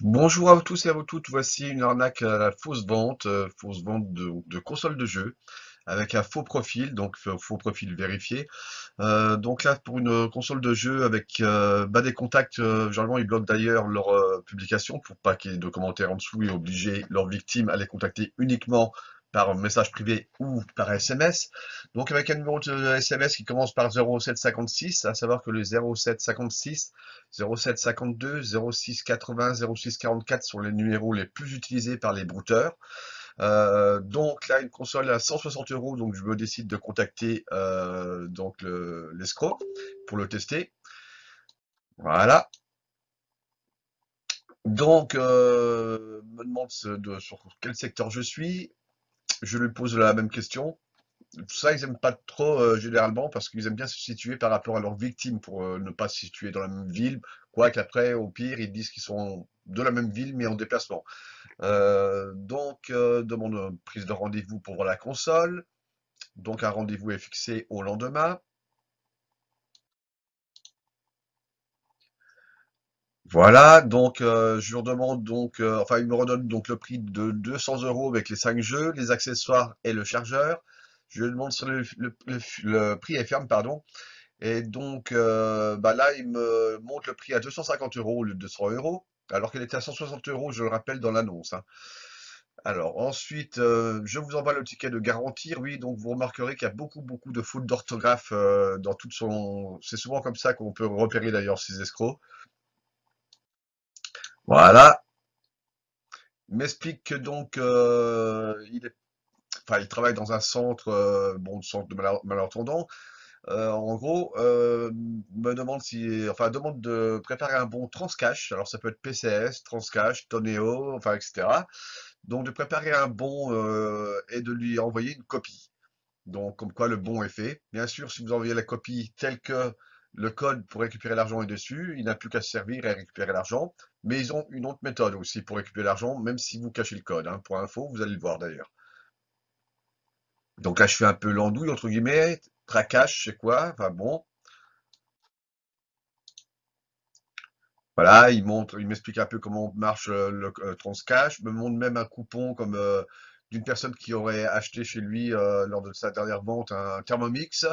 Bonjour à tous et à vous toutes, voici une arnaque à la fausse vente de consoles de jeux avec un faux profil, donc faux profil vérifié. Donc là, pour une console de jeu avec des contacts, généralement ils bloquent d'ailleurs leur publication pour pas qu'il y ait de commentaires en dessous et obliger leurs victimes à les contacter uniquement par message privé ou par SMS. Donc avec un numéro de SMS qui commence par 0756, à savoir que le 0756, 0752, 0680, 0644 sont les numéros les plus utilisés par les brouteurs. Donc là, une console à 160 euros, donc je me décide de contacter l'escroc pour le tester. Voilà. Donc, me demande sur quel secteur je suis. Je lui pose la même question. Ça, ils aiment pas trop généralement parce qu'ils aiment bien se situer par rapport à leurs victimes pour ne pas se situer dans la même ville. Quoique après, au pire, ils disent qu'ils sont de la même ville mais en déplacement. Demande prise de rendez-vous pour voir la console. Donc un rendez-vous est fixé au lendemain. Voilà, donc je lui redemande il me redonne donc le prix de 200 euros avec les 5 jeux, les accessoires et le chargeur. Je lui demande si le prix est ferme, pardon. Et donc là, il me monte le prix à 250 euros au lieu de 200 euros, alors qu'il était à 160 euros, je le rappelle dans l'annonce, hein. Alors ensuite, je vous envoie le ticket de garantie. Oui, donc vous remarquerez qu'il y a beaucoup de fautes d'orthographe dans toute son. C'est souvent comme ça qu'on peut repérer d'ailleurs ces escrocs. Voilà. Il m'explique que il travaille dans un centre, centre de malentendants. En gros, me demande demande de préparer un bon Transcash. Alors ça peut être PCS, Transcash, Toneo, enfin etc. Donc de préparer un bon et de lui envoyer une copie. Donc, comme quoi le bon est fait. Bien sûr, si vous envoyez la copie telle que le code pour récupérer l'argent est dessus, il n'a plus qu'à se servir et récupérer l'argent. Mais ils ont une autre méthode aussi pour récupérer l'argent, même si vous cachez le code, hein. Pour info, vous allez le voir d'ailleurs. Donc là, je fais un peu l'andouille, entre guillemets. Tracache, c'est quoi? Enfin bon. Voilà, il m'explique un peu comment marche le Transcash, me montre même un coupon comme d'une personne qui aurait acheté chez lui lors de sa dernière vente un Thermomix.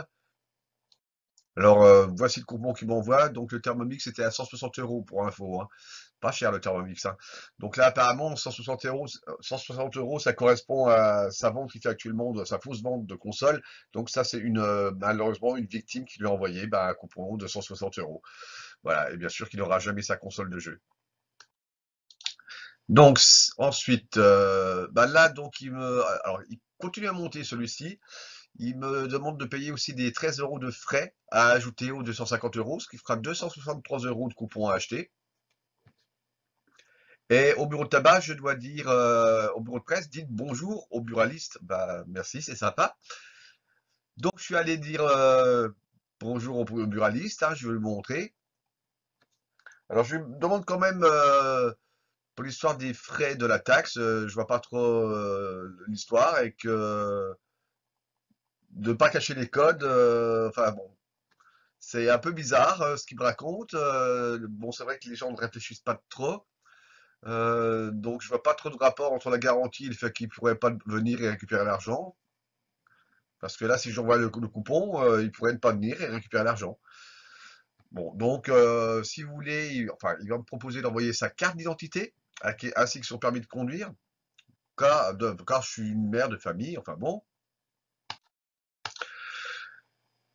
Alors, voici le coupon qu'il m'envoie. Donc, le Thermomix était à 160 euros pour info, hein. Pas cher le Thermomix, hein. Donc là, apparemment, 160 euros, ça correspond à sa vente qu'il fait actuellement, sa fausse vente de console. Donc ça, c'est malheureusement une victime qui lui a envoyé un coupon de 160 euros. Voilà, et bien sûr qu'il n'aura jamais sa console de jeu. Donc ensuite, là, alors, il continue à monter celui-ci. Il me demande de payer aussi des 13 euros de frais à ajouter aux 250 euros, ce qui fera 263 euros de coupons à acheter. Et au bureau de tabac, je dois dire, au bureau de presse, dites bonjour au buraliste. Bah, merci, c'est sympa. Donc, je suis allé dire bonjour au buraliste, hein, je vais le montrer. Alors, je lui demande quand même, pour l'histoire des frais de la taxe, je vois pas trop l'histoire et que de pas cacher les codes, enfin bon, c'est un peu bizarre ce qu'il me raconte. Bon, c'est vrai que les gens ne réfléchissent pas trop. Donc, je vois pas trop de rapport entre la garantie et le fait qu'ils pourraient pas venir et récupérer l'argent. Parce que là, si j'envoie le coupon, ils pourraient ne pas venir et récupérer l'argent. Bon, donc, si vous voulez, il va me proposer d'envoyer sa carte d'identité ainsi que son permis de conduire. Car je suis une mère de famille, enfin bon.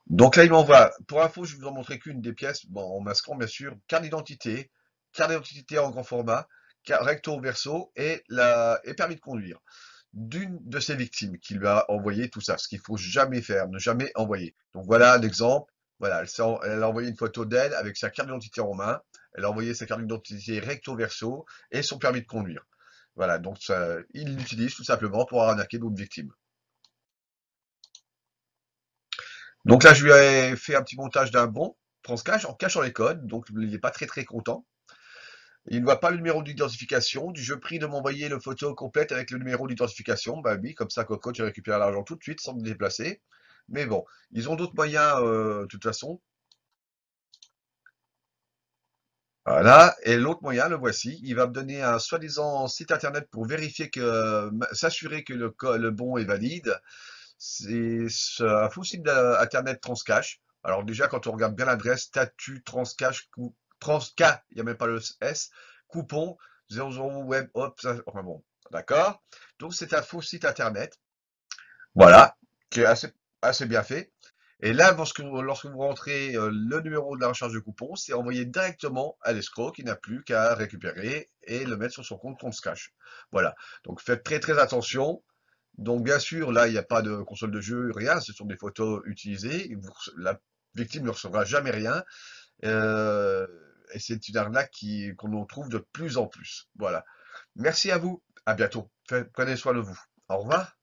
Donc là, il m'envoie, pour info, je vais vous en montrer qu'une des pièces, bon, en masquant bien sûr, carte d'identité en grand format, recto verso et permis de conduire d'une de ses victimes qui lui a envoyé tout ça, ce qu'il faut jamais faire, ne jamais envoyer. Donc voilà l'exemple. Voilà, elle a envoyé une photo d'elle avec sa carte d'identité en main. Elle a envoyé sa carte d'identité recto verso et son permis de conduire. Voilà, donc il l'utilise tout simplement pour arnaquer d'autres victimes. Donc là, je lui ai fait un petit montage d'un bon Transcash en cachant les codes, donc il n'est pas très content. Il ne voit pas le numéro d'identification. Je prie de m'envoyer le photo complète avec le numéro d'identification. Bah oui, comme ça, Coco, tu récupères l'argent tout de suite sans te déplacer. Mais bon, ils ont d'autres moyens de toute façon. Voilà. Et l'autre moyen, le voici. Il va me donner un soi-disant site internet pour vérifier que, s'assurer que le bon est valide. Un faux site internet Transcash. Alors déjà, quand on regarde bien l'adresse, statut Transcash, Transca, il n'y a même pas le S, coupon 00 web, hop, enfin bon, d'accord. Donc c'est un faux site internet, voilà, qui est assez bien fait. Et là, lorsque vous rentrez le numéro de la recharge de coupon, c'est envoyé directement à l'escroc qui n'a plus qu'à récupérer et le mettre sur son compte Transcash. Voilà. Donc faites très très attention. Donc bien sûr, là, il n'y a pas de console de jeu, rien, ce sont des photos utilisées. La victime ne recevra jamais rien. Euh, et c'est une arnaque qu'on en trouve de plus en plus. Voilà. Merci à vous. À bientôt. Prenez soin de vous. Au revoir.